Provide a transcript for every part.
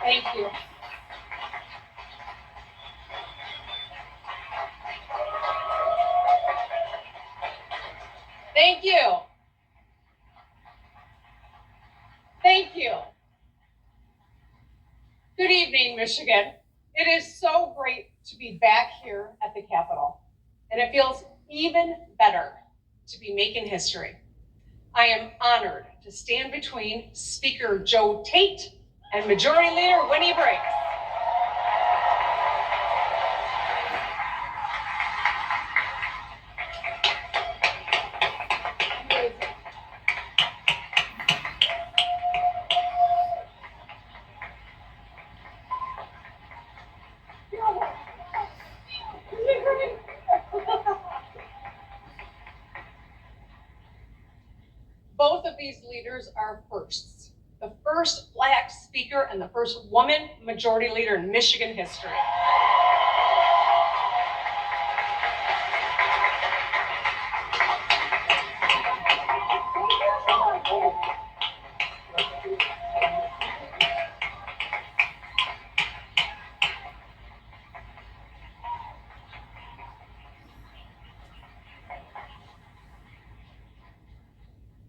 Thank you. Thank you. Thank you. Good evening, Michigan. It is so great to be back here at the Capitol, and it feels even better to be making history. I am honored to stand between Speaker Joe Tate and Majority Leader Winnie Briggs. Both of these leaders are firsts. The first Black speaker and the first woman majority leader in Michigan history.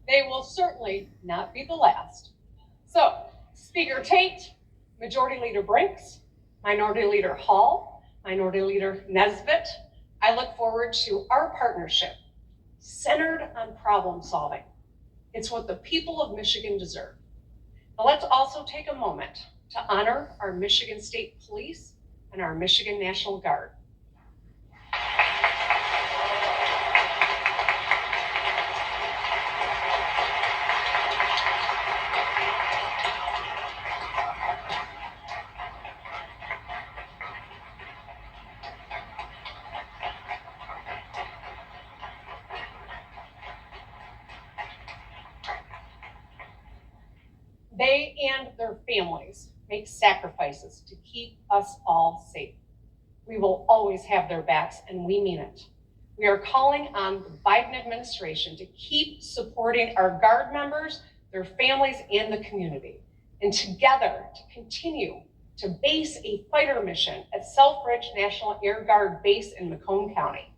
They will certainly not be the last. So, Speaker Tate, Majority Leader Brinks, Minority Leader Hall, Minority Leader Nesbitt, I look forward to our partnership centered on problem solving. It's what the people of Michigan deserve. Now let's also take a moment to honor our Michigan State Police and our Michigan National Guard. They and their families make sacrifices to keep us all safe. We will always have their backs, and we mean it. We are calling on the Biden administration to keep supporting our Guard members, their families, and the community, and together to continue to base a fighter mission at Selfridge National Air Guard Base in Macomb County.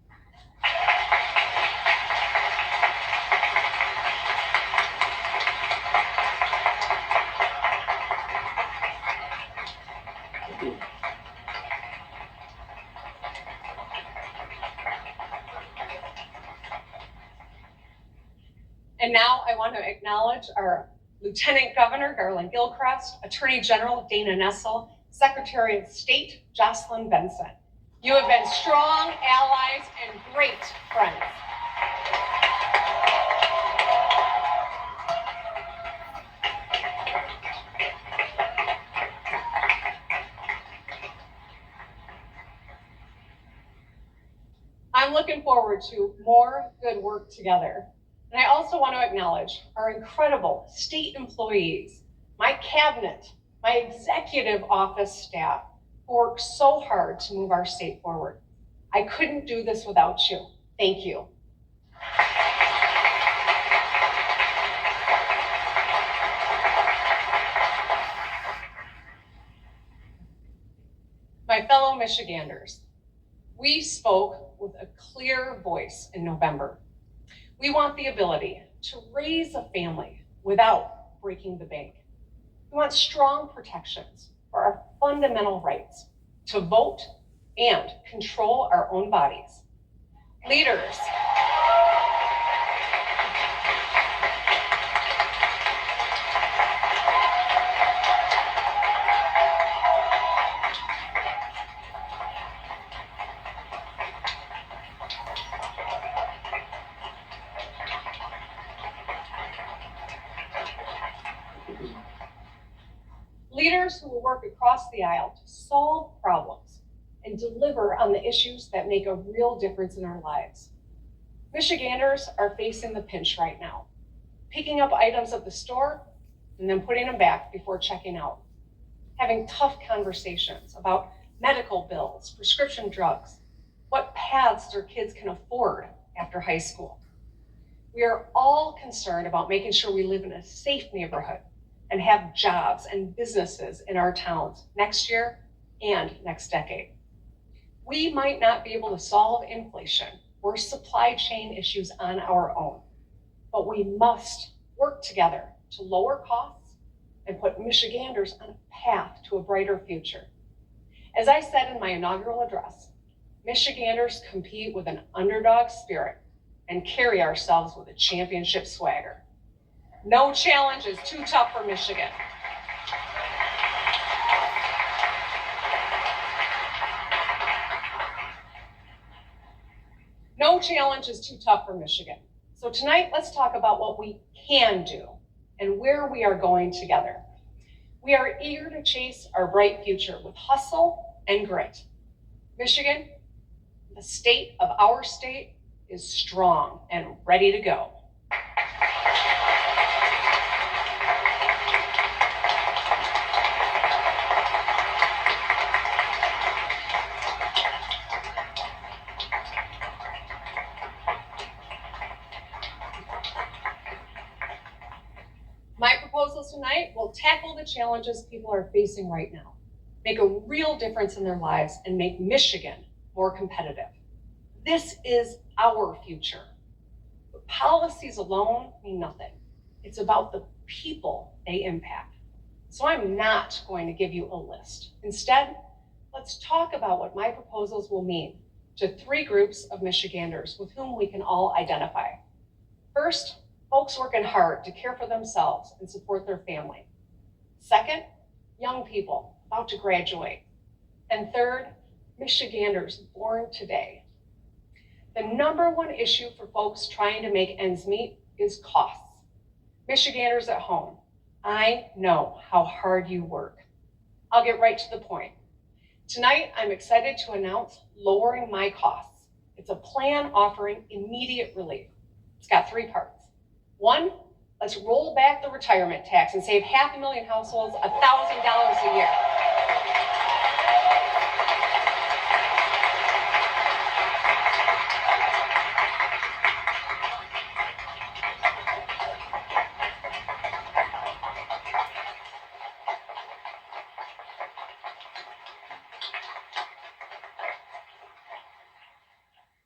And now I want to acknowledge our Lieutenant Governor, Garland Gilchrist, Attorney General Dana Nessel, Secretary of State, Jocelyn Benson. You have been strong allies and great friends. I'm looking forward to more good work together. And I also want to acknowledge our incredible state employees, my cabinet, my executive office staff, who work so hard to move our state forward. I couldn't do this without you. Thank you. My fellow Michiganders, we spoke with a clear voice in November. We want the ability to raise a family without breaking the bank. We want strong protections for our fundamental rights to vote and control our own bodies. Leaders, leaders who will work across the aisle to solve problems and deliver on the issues that make a real difference in our lives. Michiganders are facing the pinch right now, picking up items at the store and then putting them back before checking out, having tough conversations about medical bills, prescription drugs, what paths their kids can afford after high school. We are all concerned about making sure we live in a safe neighborhood and have jobs and businesses in our towns next year and next decade. We might not be able to solve inflation or supply chain issues on our own, but we must work together to lower costs and put Michiganders on a path to a brighter future. As I said in my inaugural address, Michiganders compete with an underdog spirit and carry ourselves with a championship swagger. No challenge is too tough for Michigan. No challenge is too tough for Michigan. So tonight, let's talk about what we can do and where we are going together. We are eager to chase our bright future with hustle and grit. Michigan, the state of our state, is strong and ready to go. My proposals tonight will tackle the challenges people are facing right now, make a real difference in their lives, and make Michigan more competitive. This is our future. But policies alone mean nothing. It's about the people they impact. So I'm not going to give you a list. Instead, let's talk about what my proposals will mean to 3 groups of Michiganders with whom we can all identify. First, folks working hard to care for themselves and support their family. Second, young people about to graduate. And third, Michiganders born today. The number one issue for folks trying to make ends meet is costs. Michiganders at home, I know how hard you work. I'll get right to the point. Tonight, I'm excited to announce lowering my costs. It's a plan offering immediate relief. It's got 3 parts. 1, let's roll back the retirement tax and save 500,000 households $1,000 a year.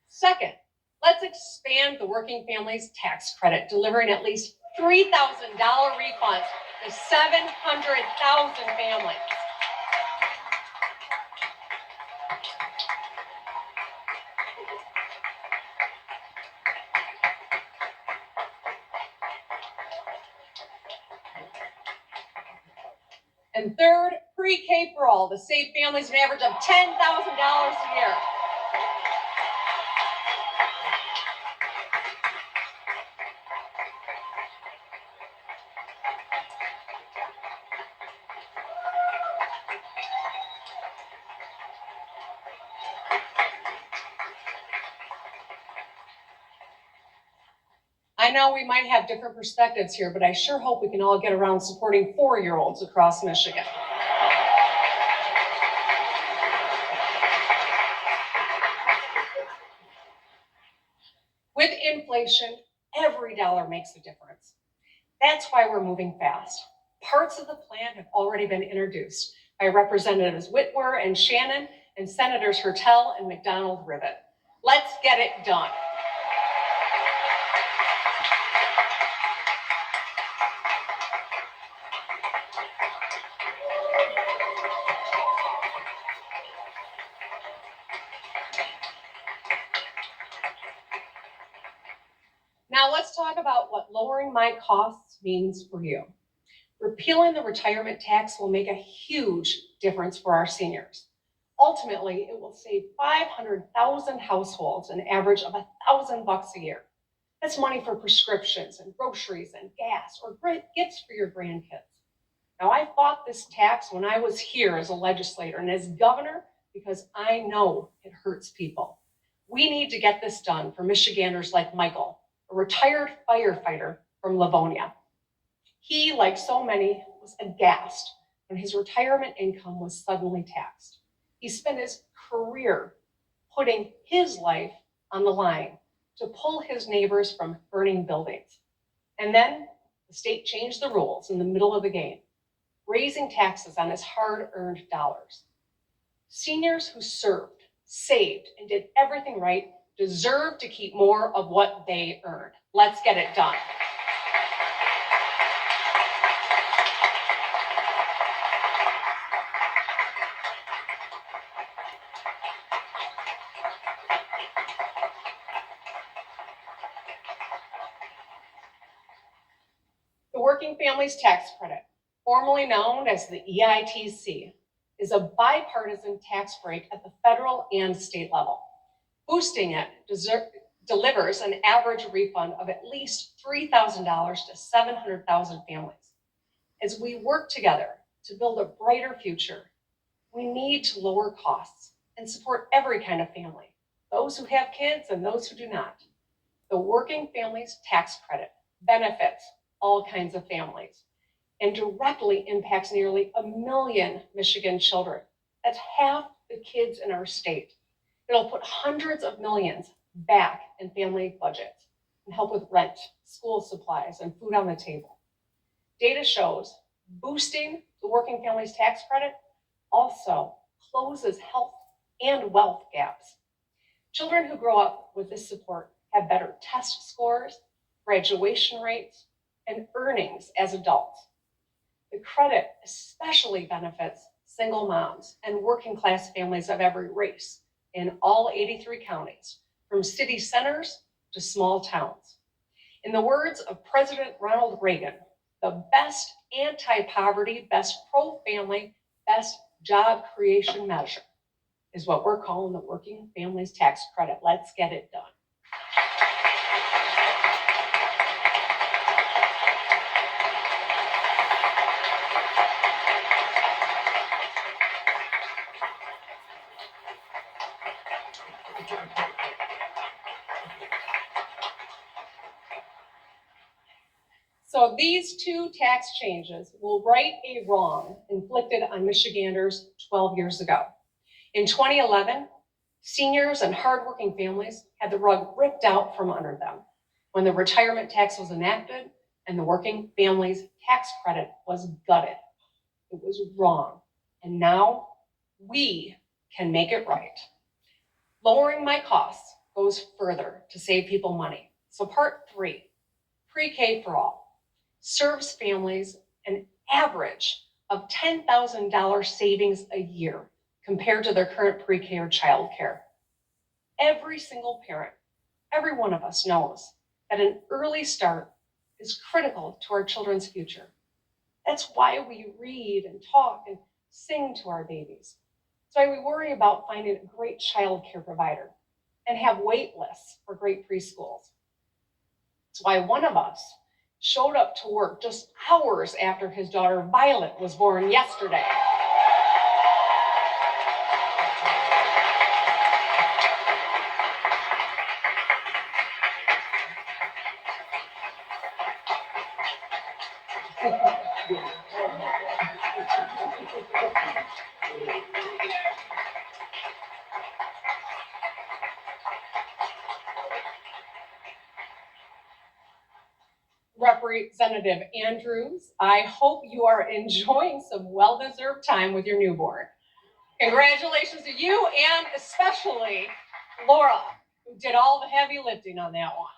Second, let's expand the working families tax credit, delivering at least $3,000 refunds to 700,000 families. And third, pre-K for all to save families an average of $10,000 a year. I know we might have different perspectives here, but I sure hope we can all get around supporting 4-year-olds across Michigan. With inflation, every dollar makes a difference. That's why we're moving fast. Parts of the plan have already been introduced by Representatives Whitwer and Shannon and Senators Hertel and McDonald-Rivet. Let's get it done. Now let's talk about what lowering my costs means for you. Repealing the retirement tax will make a huge difference for our seniors. Ultimately, it will save 500,000 households an average of $1,000 a year. That's money for prescriptions and groceries and gas or gifts for your grandkids. Now, I fought this tax when I was here as a legislator and as governor because I know it hurts people. We need to get this done for Michiganders like Michael, a retired firefighter from Livonia. He, like so many, was aghast when his retirement income was suddenly taxed. He spent his career putting his life on the line to pull his neighbors from burning buildings. And then the state changed the rules in the middle of the game, raising taxes on his hard-earned dollars. Seniors who served, saved, and did everything right deserve to keep more of what they earned. Let's get it done. The Working Families Tax Credit, formerly known as the EITC, is a bipartisan tax break at the federal and state level. Boosting it delivers an average refund of at least $3,000 to 700,000 families. As we work together to build a brighter future, we need to lower costs and support every kind of family, those who have kids and those who do not. The Working Families Tax Credit benefits all kinds of families and directly impacts nearly 1 million Michigan children. That's half the kids in our state. It'll put hundreds of millions back in family budgets and help with rent, school supplies, and food on the table. Data shows boosting the Working Families Tax Credit also closes health and wealth gaps. Children who grow up with this support have better test scores, graduation rates, and earnings as adults. The credit especially benefits single moms and working class families of every race in all 83 counties, from city centers to small towns. In the words of President Ronald Reagan, the best anti-poverty, best pro-family, best job creation measure is what we're calling the Working Families Tax Credit. Let's get it done. So these two tax changes will right a wrong inflicted on Michiganders 12 years ago. In 2011, seniors and hardworking families had the rug ripped out from under them when the retirement tax was enacted and the Working Families Tax Credit was gutted. It was wrong, and now we can make it right. Lowering my costs goes further to save people money. So part 3, pre-K for all, serves families an average of $10,000 savings a year compared to their current pre-K or childcare. Every single parent, every one of us knows that an early start is critical to our children's future. That's why we read and talk and sing to our babies. That's why we worry about finding a great childcare provider and have wait lists for great preschools. That's why one of us showed up to work just hours after his daughter Violet was born yesterday. Representative Andrews, I hope you are enjoying some well-deserved time with your newborn. Congratulations to you and especially Laura, who did all the heavy lifting on that one.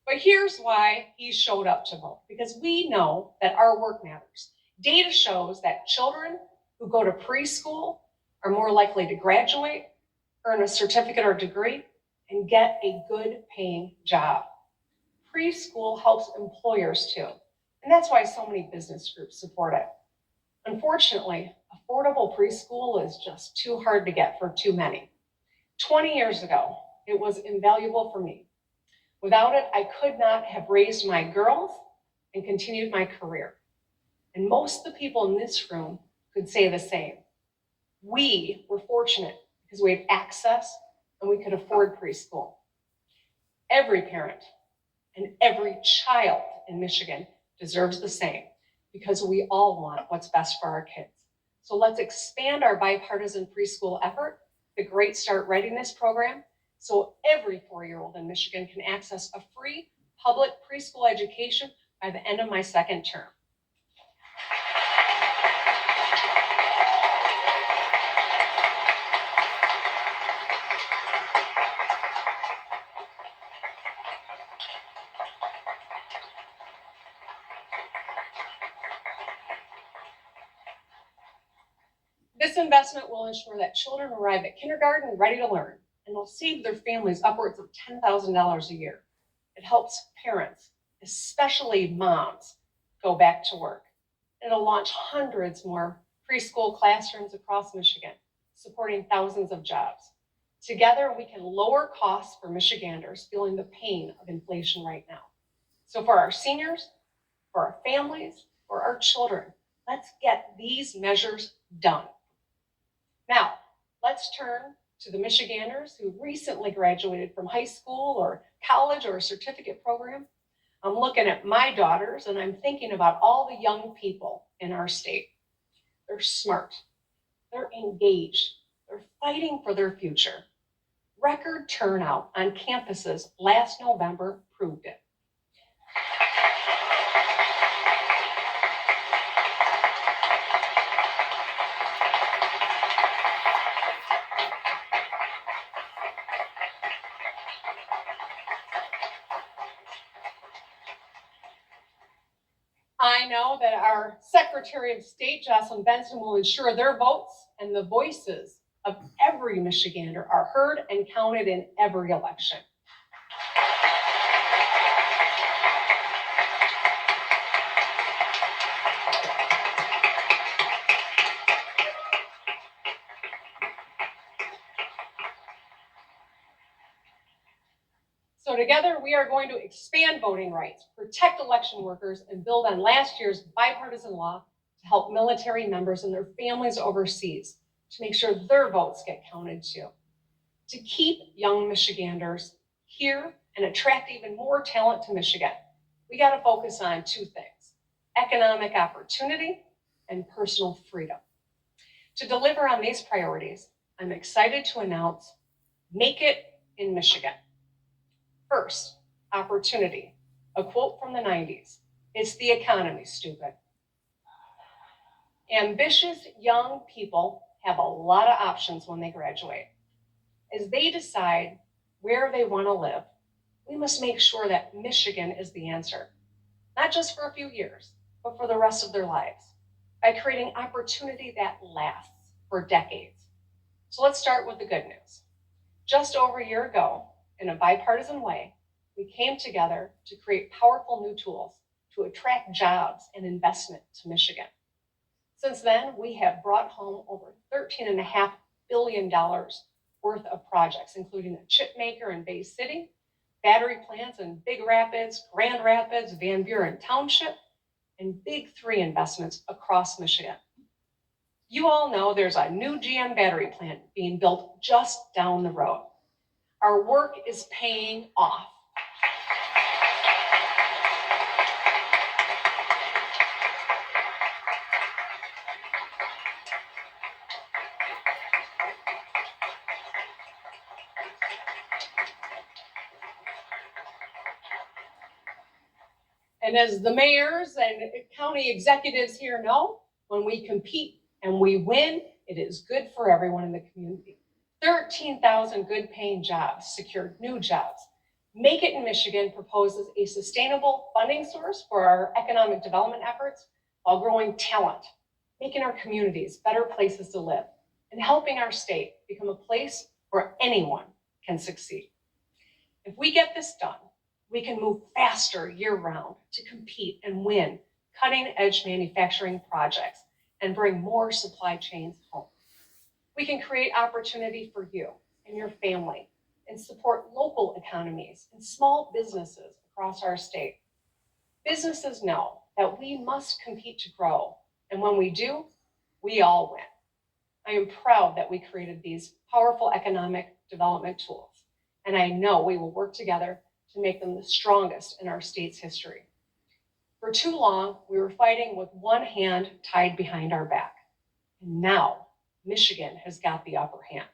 But here's why he showed up to vote, because we know that our work matters. Data shows that children who go to preschool are more likely to graduate, earn a certificate or degree, and get a good paying job. Preschool helps employers too, and that's why so many business groups support it. Unfortunately, affordable preschool is just too hard to get for too many. 20 years ago, it was invaluable for me. Without it, I could not have raised my girls and continued my career. And most of the people in this room could say the same. We were fortunate because we had access and we could afford preschool. Every parent and every child in Michigan deserves the same because we all want what's best for our kids. So let's expand our bipartisan preschool effort, the Great Start Readiness Program, so every 4-year-old in Michigan can access a free public preschool education by the end of my second term. This investment will ensure that children arrive at kindergarten ready to learn, and will save their families upwards of $10,000 a year. It helps parents, especially moms, go back to work. It'll launch hundreds more preschool classrooms across Michigan, supporting thousands of jobs. Together, we can lower costs for Michiganders feeling the pain of inflation right now. So for our seniors, for our families, for our children, let's get these measures done. Now, let's turn to the Michiganders who recently graduated from high school or college or a certificate program. I'm looking at my daughters and I'm thinking about all the young people in our state. They're smart, they're engaged, they're fighting for their future. Record turnout on campuses last November proved it. I know that our Secretary of State, Jocelyn Benson, will ensure their votes and the voices of every Michigander are heard and counted in every election. So together, we are going to expand voting rights, protect election workers, and build on last year's bipartisan law to help military members and their families overseas to make sure their votes get counted too. To keep young Michiganders here and attract even more talent to Michigan, we got to focus on two things: economic opportunity and personal freedom. To deliver on these priorities, I'm excited to announce Make It in Michigan. First, opportunity. A quote from the 90s. It's the economy, stupid. Ambitious young people have a lot of options when they graduate. As they decide where they want to live, we must make sure that Michigan is the answer, not just for a few years, but for the rest of their lives, by creating opportunity that lasts for decades. So let's start with the good news. Just over a year ago, in a bipartisan way, we came together to create powerful new tools to attract jobs and investment to Michigan. Since then, we have brought home over $13.5 billion worth of projects, including a chip maker in Bay City, battery plants in Big Rapids, Grand Rapids, Van Buren Township, and Big 3 investments across Michigan. You all know there's a new GM battery plant being built just down the road. Our work is paying off. And as the mayors and county executives here know, when we compete and we win, it is good for everyone in the community. 13,000 good paying jobs secured new jobs. Make It in Michigan proposes a sustainable funding source for our economic development efforts while growing talent, making our communities better places to live, and helping our state become a place where anyone can succeed. If we get this done, we can move faster year-round to compete and win cutting-edge manufacturing projects and bring more supply chains home. We can create opportunity for you and your family and support local economies and small businesses across our state. Businesses know that we must compete to grow, and when we do, we all win. I am proud that we created these powerful economic development tools, and I know we will work together to make them the strongest in our state's history. For too long, we were fighting with one hand tied behind our back, and now Michigan has got the upper hand.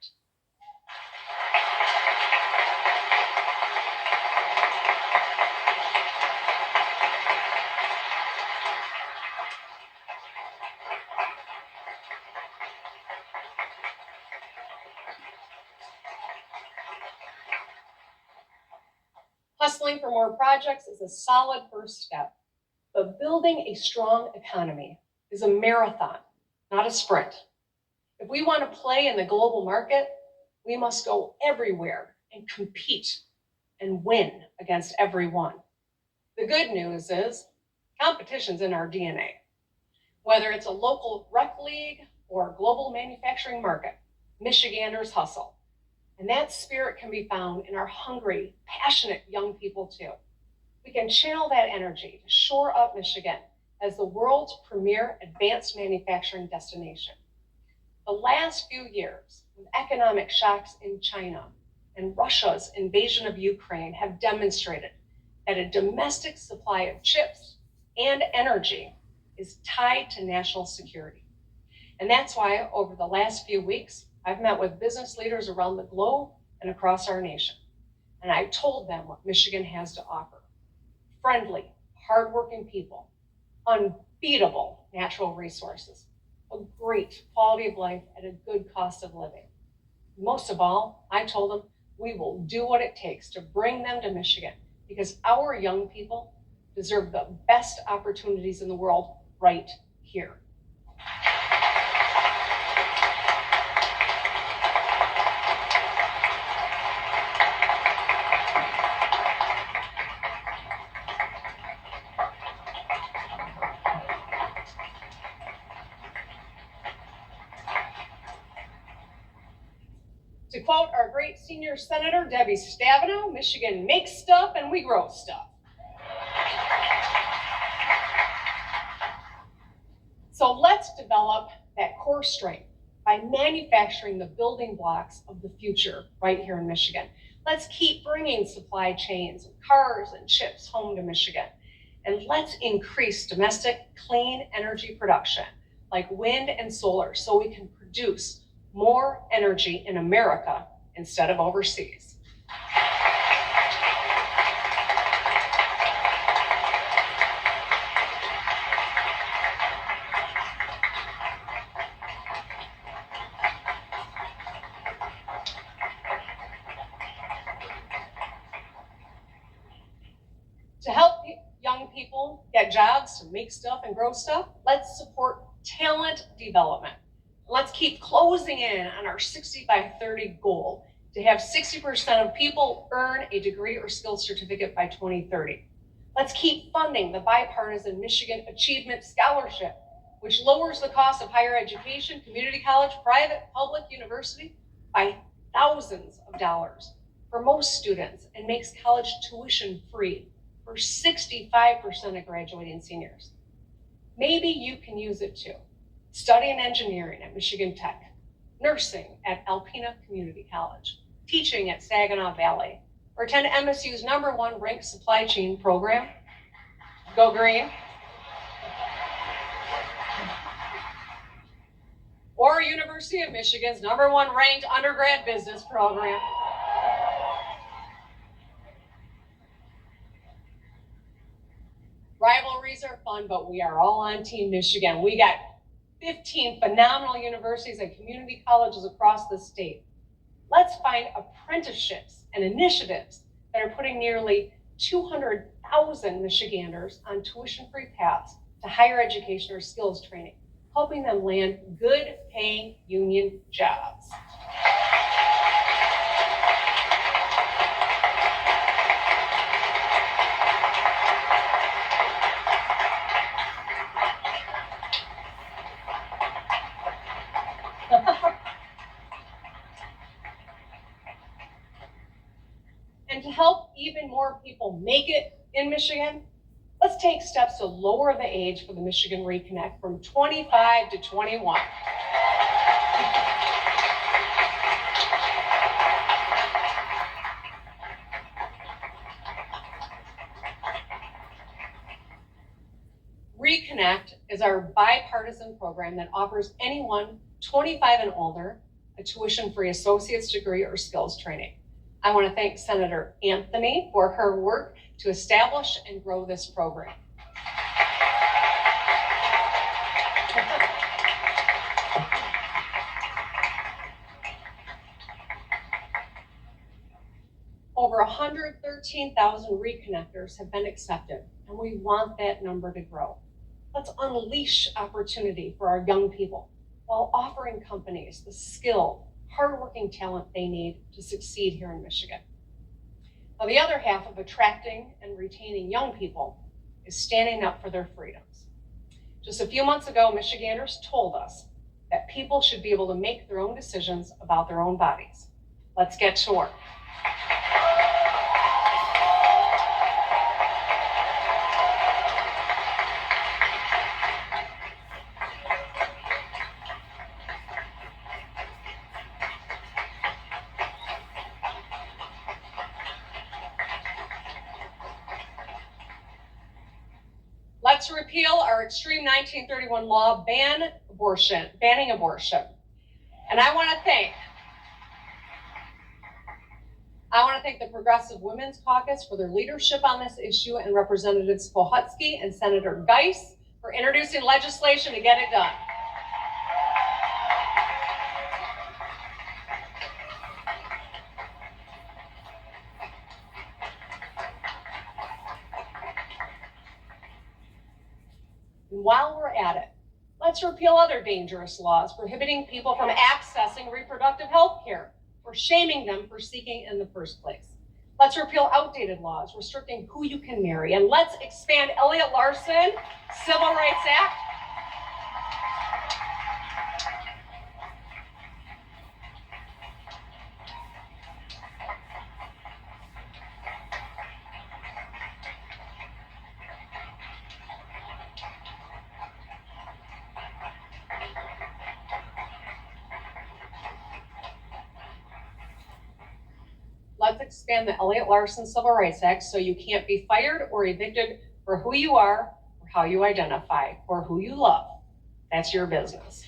Hustling for more projects is a solid first step, but building a strong economy is a marathon, not a sprint. If we want to play in the global market, we must go everywhere and compete and win against everyone. The good news is competition's in our DNA. Whether it's a local rec league or global manufacturing market, Michiganders hustle. And that spirit can be found in our hungry, passionate young people too. We can channel that energy to shore up Michigan as the world's premier advanced manufacturing destination. The last few years, with economic shocks in China and Russia's invasion of Ukraine, have demonstrated that a domestic supply of chips and energy is tied to national security. And that's why over the last few weeks, I've met with business leaders around the globe and across our nation. And I told them what Michigan has to offer. Friendly, hardworking people, unbeatable natural resources, a great quality of life at a good cost of living. Most of all, I told them we will do what it takes to bring them to Michigan because our young people deserve the best opportunities in the world right here. To quote our great senior senator, Debbie Stabenow, Michigan makes stuff and we grow stuff. So let's develop that core strength by manufacturing the building blocks of the future right here in Michigan. Let's keep bringing supply chains of cars and chips home to Michigan. And let's increase domestic clean energy production like wind and solar so we can produce more energy in America instead of overseas. To help young people get jobs, to make stuff and grow stuff, let's support talent development. Let's keep closing in on our 60 by 30 goal to have 60% of people earn a degree or skills certificate by 2030. Let's keep funding the bipartisan Michigan Achievement Scholarship, which lowers the cost of higher education, community college, private, public university by thousands of dollars for most students and makes college tuition free for 65% of graduating seniors. Maybe you can use it too. Studying engineering at Michigan Tech, nursing at Alpena Community College, teaching at Saginaw Valley, or attend MSU's #1 ranked supply chain program. Go green. Or University of Michigan's #1 ranked undergrad business program. Rivalries are fun, but we are all on Team Michigan. We got 15 phenomenal universities and community colleges across the state. Let's find apprenticeships and initiatives that are putting nearly 200,000 Michiganders on tuition-free paths to higher education or skills training, helping them land good paying union jobs. And to help even more people make it in Michigan, let's take steps to lower the age for the Michigan Reconnect from 25 to 21. Reconnect is our bipartisan program that offers anyone 25 and older a tuition-free associate's degree or skills training. I want to thank Senator Anthony for her work to establish and grow this program. Over 113,000 reconnectors have been accepted, and we want that number to grow. Let's unleash opportunity for our young people while offering companies the skilled, hardworking talent they need to succeed here in Michigan. Now, the other half of attracting and retaining young people is standing up for their freedoms. Just a few months ago, Michiganders told us that people should be able to make their own decisions about their own bodies. Let's get to work. Let's repeal our extreme 1931 law banning abortion. And I want to thank the Progressive Women's Caucus for their leadership on this issue, and Representatives Pohutsky and Senator Geis for introducing legislation to get it done. And while we're at it, let's repeal other dangerous laws prohibiting people from accessing reproductive health care or shaming them for seeking in the first place. Let's repeal outdated laws restricting who you can marry, and let's expand Elliott Larson Civil Rights Act Let's expand the Elliott Larson Civil Rights Act so you can't be fired or evicted for who you are, or how you identify, or who you love. That's your business.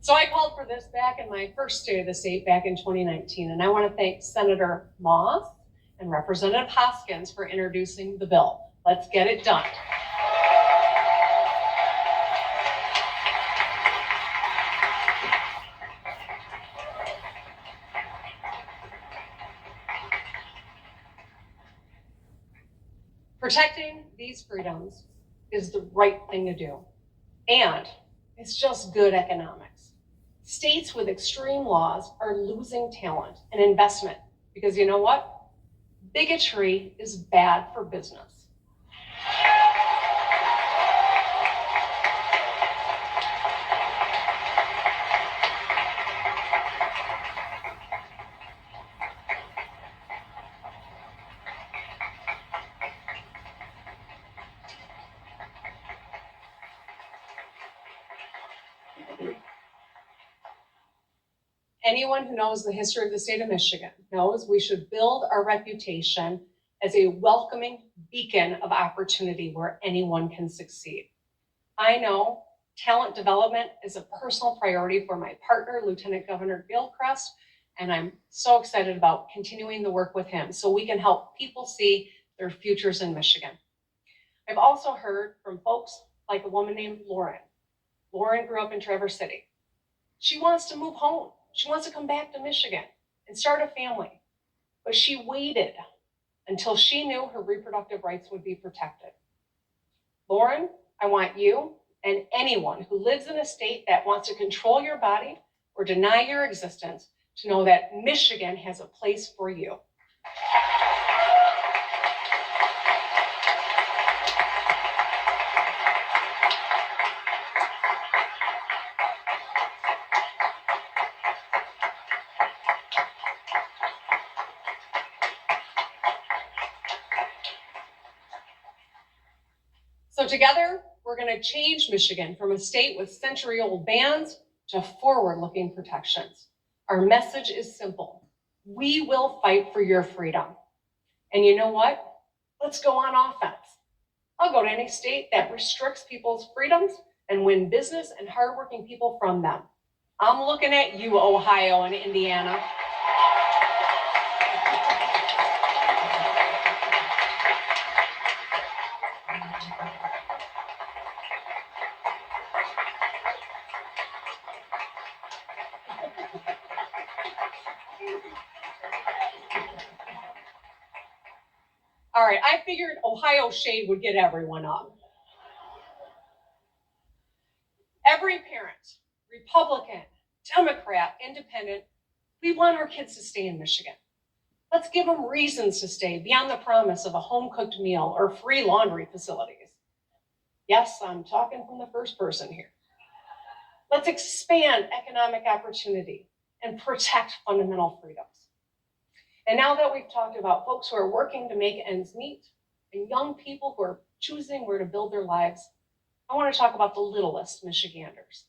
So I called for this back in my first State of the State back in 2019, and I want to thank Senator Moss and Representative Hoskins for introducing the bill. Let's get it done. Protecting these freedoms is the right thing to do, and it's just good economics. States with extreme laws are losing talent and investment because you know what? Bigotry is bad for business. Anyone who knows the history of the state of Michigan knows we should build our reputation as a welcoming beacon of opportunity where anyone can succeed. I know talent development is a personal priority for my partner, Lieutenant Governor Gilchrist, and I'm so excited about continuing the work with him so we can help people see their futures in Michigan. I've also heard from folks like a woman named Lauren. Lauren grew up in Traverse City. She wants to move home. She wants to come back to Michigan and start a family, but she waited until she knew her reproductive rights would be protected. Lauren, I want you and anyone who lives in a state that wants to control your body or deny your existence to know that Michigan has a place for you. So together, we're going to change Michigan from a state with century-old bans to forward-looking protections. Our message is simple. We will fight for your freedom. And you know what? Let's go on offense. I'll go to any state that restricts people's freedoms and win business and hardworking people from them. I'm looking at you, Ohio and Indiana. right, I figured Ohio shade would get everyone up. Every parent, Republican, Democrat, Independent, we want our kids to stay in Michigan. Let's give them reasons to stay beyond the promise of a home-cooked meal or free laundry facilities. Yes, I'm talking from the first person here. Let's expand economic opportunity and protect fundamental freedoms. And now that we've talked about folks who are working to make ends meet and young people who are choosing where to build their lives, I want to talk about the littlest Michiganders.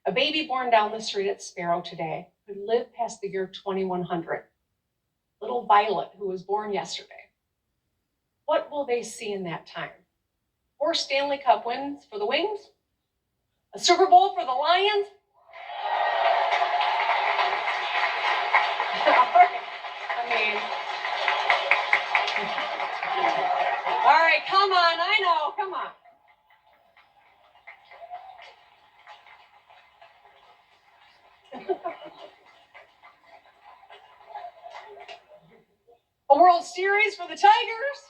A baby born down the street at Sparrow today could live past the year 2100. Little Violet, who was born yesterday. What will they see in that time? 4 Stanley Cup wins for the Wings? A Super Bowl for the Lions? All right, come on, I know, come on. A World Series for the Tigers?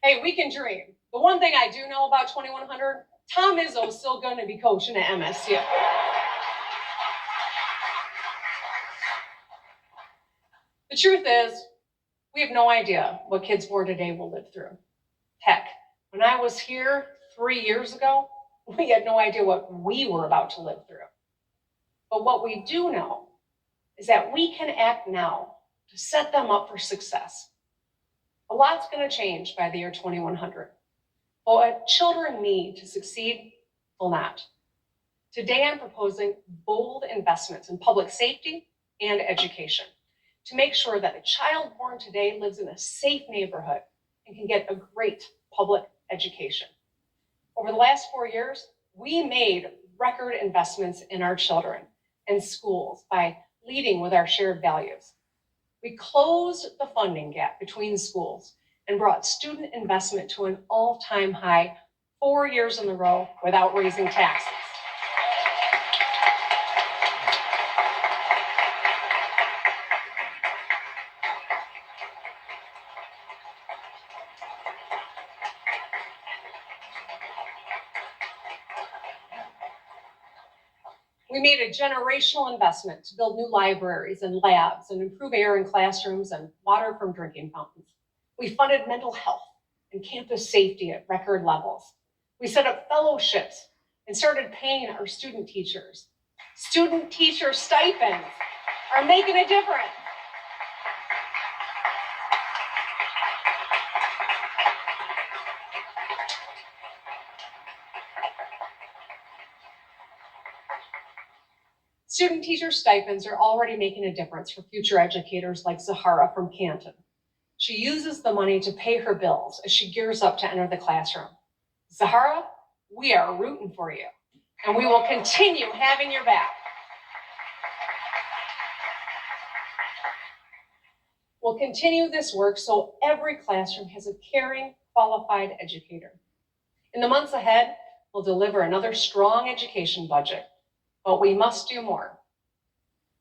Hey, we can dream. The one thing I do know about 2100, Tom Izzo is still going to be coaching at MSU. The truth is, we have no idea what kids born today will live through. Heck, when I was here 3 years ago, we had no idea what we were about to live through. But what we do know is that we can act now to set them up for success. A lot's going to change by the year 2100. But what children need to succeed will not. Today, I'm proposing bold investments in public safety and education to make sure that a child born today lives in a safe neighborhood and can get a great public education. Over the last 4 years, we made record investments in our children and schools by leading with our shared values. We closed the funding gap between schools and brought student investment to an all-time high 4 years in a row without raising taxes. We made a generational investment to build new libraries and labs and improve air in classrooms and water from drinking fountains. We funded mental health and campus safety at record levels. We set up fellowships and started paying our student teachers. Student teacher stipends are making a difference. Student teacher stipends are already making a difference for future educators like Zahara from Canton. She uses the money to pay her bills as she gears up to enter the classroom. Zahara, we are rooting for you, and we will continue having your back. We'll continue this work so every classroom has a caring, qualified educator. In the months ahead, we'll deliver another strong education budget, but we must do more.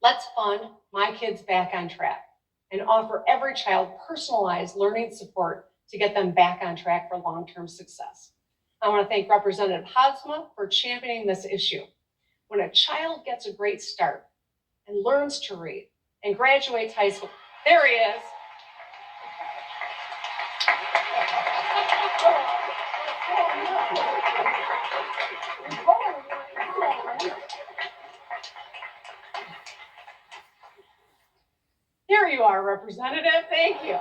Let's fund My Kids Back on Track and offer every child personalized learning support to get them back on track for long-term success. I want to thank Representative Hadsma for championing this issue. When a child gets a great start and learns to read and graduates high school, there he is. Here you are, Representative, thank you.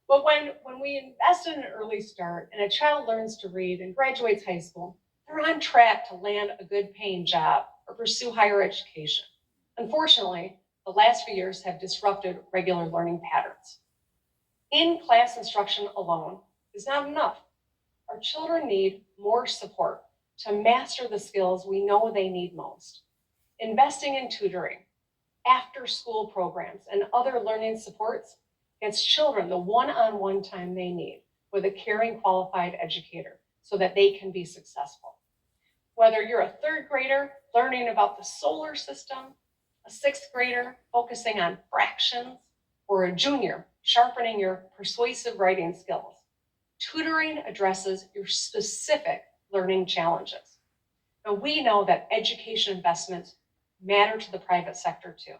But when we invest in an early start and a child learns to read and graduates high school, they're on track to land a good paying job or pursue higher education. Unfortunately, the last few years have disrupted regular learning patterns. In-class instruction alone is not enough. Our children need more support to master the skills we know they need most. Investing in tutoring, after-school programs, and other learning supports gets children the one-on-one time they need with a caring, qualified educator so that they can be successful. Whether you're a third grader learning about the solar system a sixth grader focusing on fractions, or a junior sharpening your persuasive writing skills. Tutoring addresses your specific learning challenges. And we know that education investments matter to the private sector too.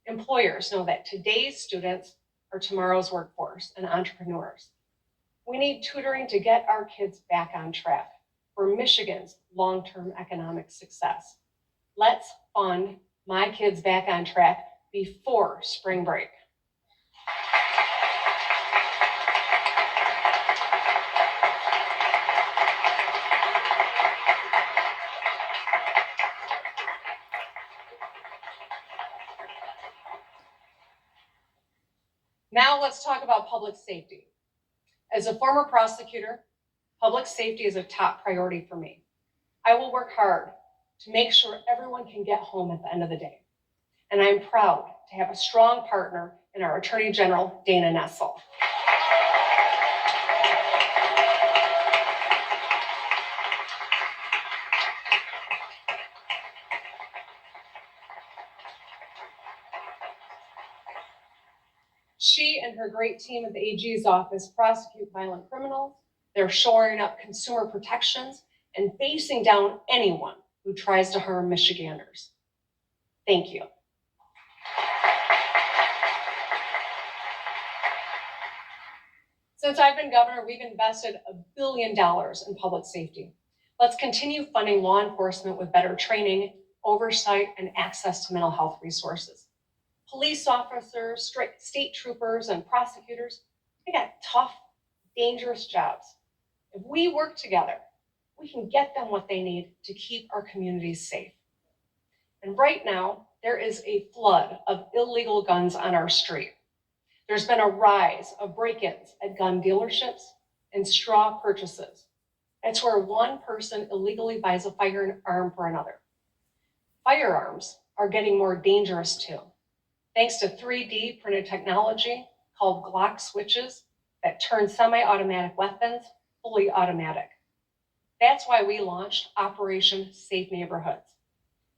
Employers know that today's students are tomorrow's workforce and entrepreneurs. We need tutoring to get our kids back on track for Michigan's long-term economic success. Let's fund My Kids Back on Track before spring break. Now let's talk about public safety. As a former prosecutor, public safety is a top priority for me. I will work hard to make sure everyone can get home at the end of the day. And I'm proud to have a strong partner in our Attorney General, Dana Nessel. She and her great team at the AG's office prosecute violent criminals. They're shoring up consumer protections and facing down anyone who tries to harm Michiganders. Thank you. Since I've been governor, we've invested $1 billion in public safety. Let's continue funding law enforcement with better training, oversight, and access to mental health resources. Police officers, state troopers, and prosecutors, they got tough, dangerous jobs. If we work together, we can get them what they need to keep our communities safe. And right now, there is a flood of illegal guns on our street. There's been a rise of break-ins at gun dealerships and straw purchases. That's where one person illegally buys a firearm for another. Firearms are getting more dangerous too, thanks to 3D printed technology called Glock switches that turn semi-automatic weapons fully automatic. That's why we launched Operation Safe Neighborhoods,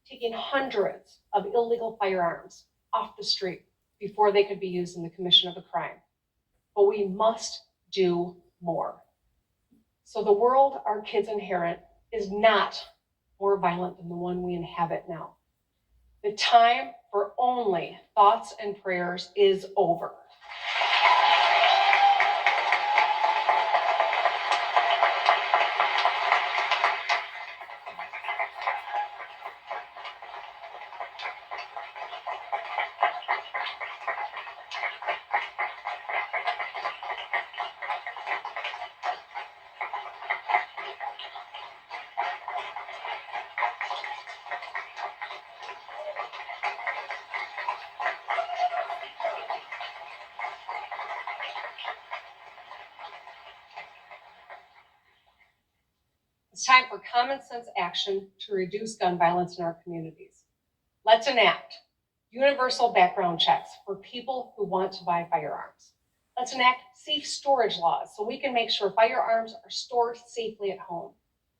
taking hundreds of illegal firearms off the street before they could be used in the commission of a crime. But we must do more. So the world our kids inherit is not more violent than the one we inhabit now. The time for only thoughts and prayers is over. It's time for common sense action to reduce gun violence in our communities. Let's enact universal background checks for people who want to buy firearms. Let's enact safe storage laws so we can make sure firearms are stored safely at home.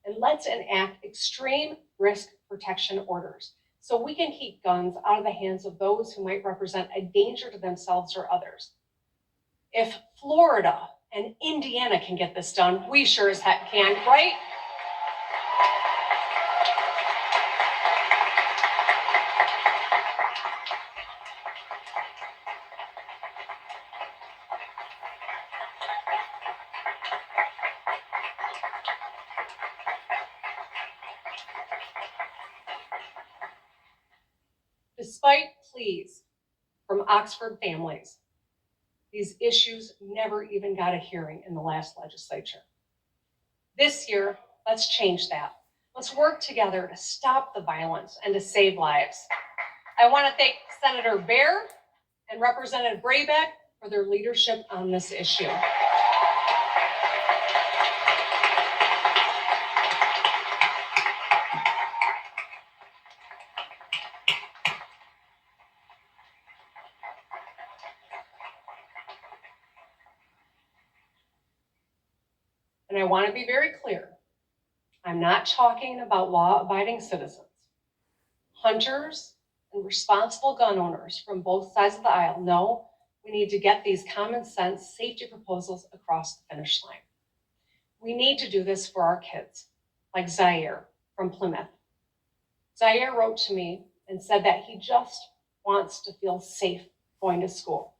And let's enact extreme risk protection orders so we can keep guns out of the hands of those who might represent a danger to themselves or others. If Florida and Indiana can get this done, we sure as heck can, right? Despite pleas from Oxford families, these issues never even got a hearing in the last legislature. This year, let's change that. Let's work together to stop the violence and to save lives. I want to thank Senator Baer and Representative Braybeck for their leadership on this issue. And I want to be very clear. I'm not talking about law-abiding citizens. Hunters and responsible gun owners from both sides of the aisle know we need to get these common sense safety proposals across the finish line. We need to do this for our kids, like Zaire from Plymouth. Zaire wrote to me and said that he just wants to feel safe going to school.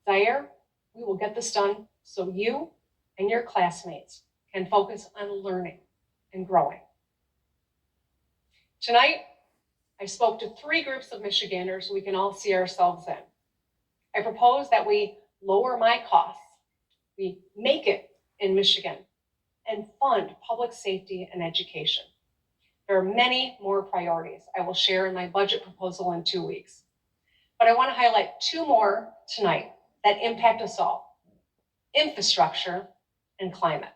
Zaire, we will get this done so you and your classmates can focus on learning and growing. Tonight, I spoke to 3 groups of Michiganders we can all see ourselves in. I propose that we lower my costs, we make it in Michigan, and fund public safety and education. There are many more priorities I will share in my budget proposal in 2 weeks. But I want to highlight 2 more tonight that impact us all: infrastructure and climate.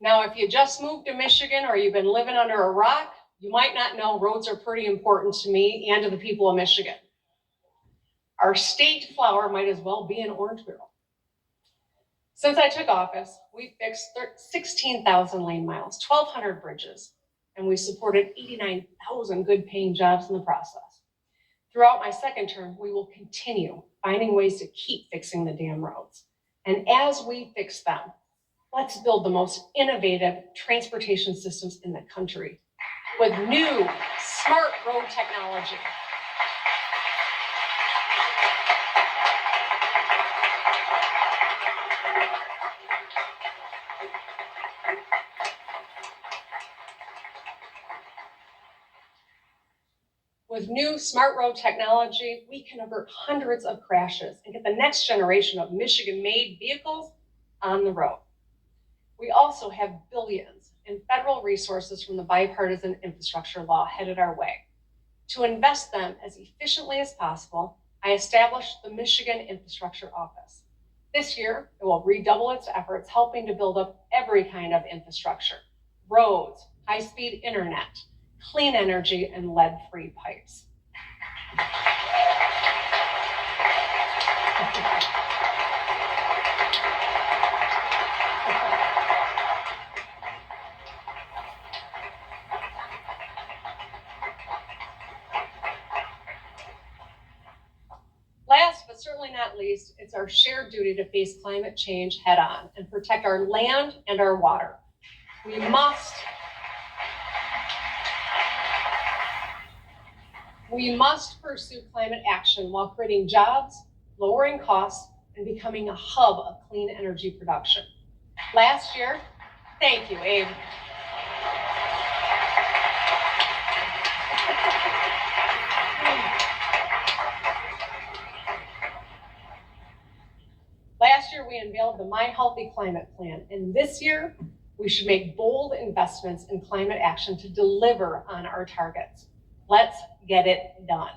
Now, if you just moved to Michigan or you've been living under a rock, you might not know roads are pretty important to me and to the people of Michigan. Our state flower might as well be an orange barrel. Since I took office, we fixed 16,000 lane miles, 1,200 bridges, and we supported 89,000 good paying jobs in the process. Throughout my second term, we will continue finding ways to keep fixing the damn roads. And as we fix them, let's build the most innovative transportation systems in the country with new smart road technology. With new smart road technology, we can avert hundreds of crashes and get the next generation of Michigan-made vehicles on the road. We also have billions in federal resources from the bipartisan infrastructure law headed our way. To invest them as efficiently as possible, I established the Michigan Infrastructure Office. This year, it will redouble its efforts helping to build up every kind of infrastructure: roads, high-speed internet, clean energy, and lead-free pipes. Last but certainly not least, it's our shared duty to face climate change head on and protect our land and our water. We must pursue climate action while creating jobs, lowering costs, and becoming a hub of clean energy production. Last year, thank you, Abe. Last year, we unveiled the My Healthy Climate Plan, and this year, we should make bold investments in climate action to deliver on our targets. Let's get it done.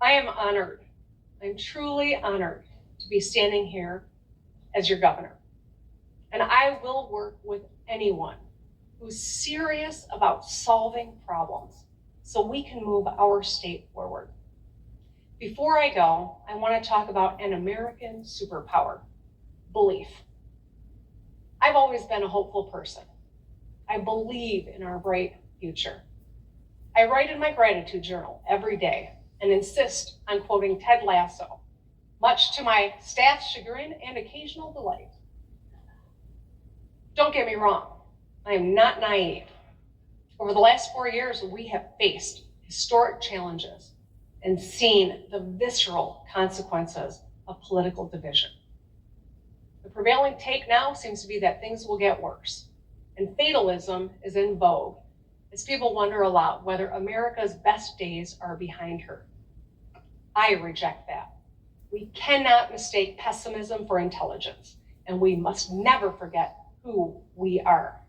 I am honored. I'm truly honored to be standing here as your governor. And I will work with anyone who's serious about solving problems so we can move our state forward. Before I go, I want to talk about an American superpower: belief. I've always been a hopeful person. I believe in our bright future. I write in my gratitude journal every day and insist on quoting Ted Lasso, much to my staff's chagrin and occasional delight. Don't get me wrong, I am not naive. Over the last 4 years, we have faced historic challenges and seen the visceral consequences of political division. The prevailing take now seems to be that things will get worse, and fatalism is in vogue as people wonder aloud whether America's best days are behind her. I reject that. We cannot mistake pessimism for intelligence, and we must never forget who we are.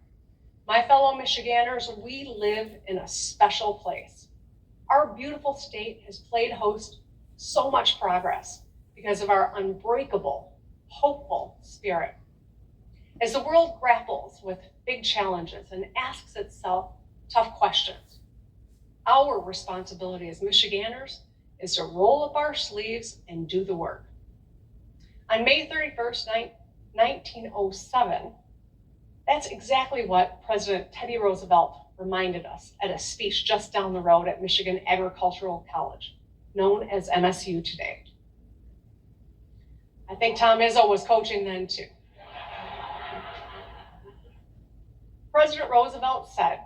My fellow Michiganders, we live in a special place. Our beautiful state has played host to so much progress because of our unbreakable, hopeful spirit. As the world grapples with big challenges and asks itself tough questions, our responsibility as Michiganders is to roll up our sleeves and do the work. On May 31st, 1907, that's exactly what President Teddy Roosevelt reminded us at a speech just down the road at Michigan Agricultural College, known as MSU today. I think Tom Izzo was coaching then too. President Roosevelt said,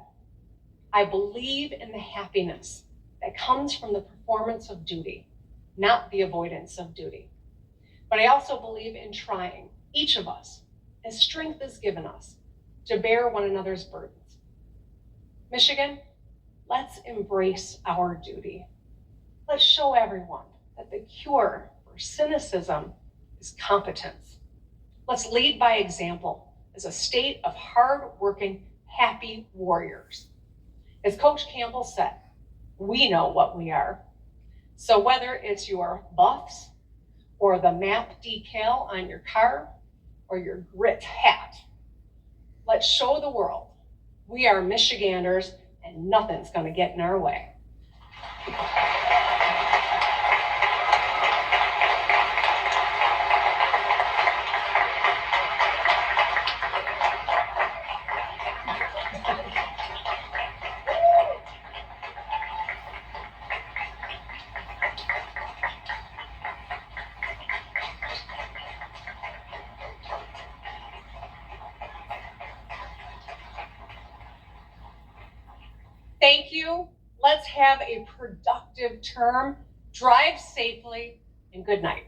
"I believe in the happiness that comes from the performance of duty, not the avoidance of duty. But I also believe in trying, each of us, as strength is given us, to bear one another's burdens." Michigan, let's embrace our duty. Let's show everyone that the cure for cynicism is competence. Let's lead by example as a state of hard-working, happy warriors. As Coach Campbell said, we know what we are. So whether it's your buffs or the map decal on your car or your grit hat, let's show the world we are Michiganders and nothing's going to get in our way. Thank you. Let's have a productive term. Drive safely and good night.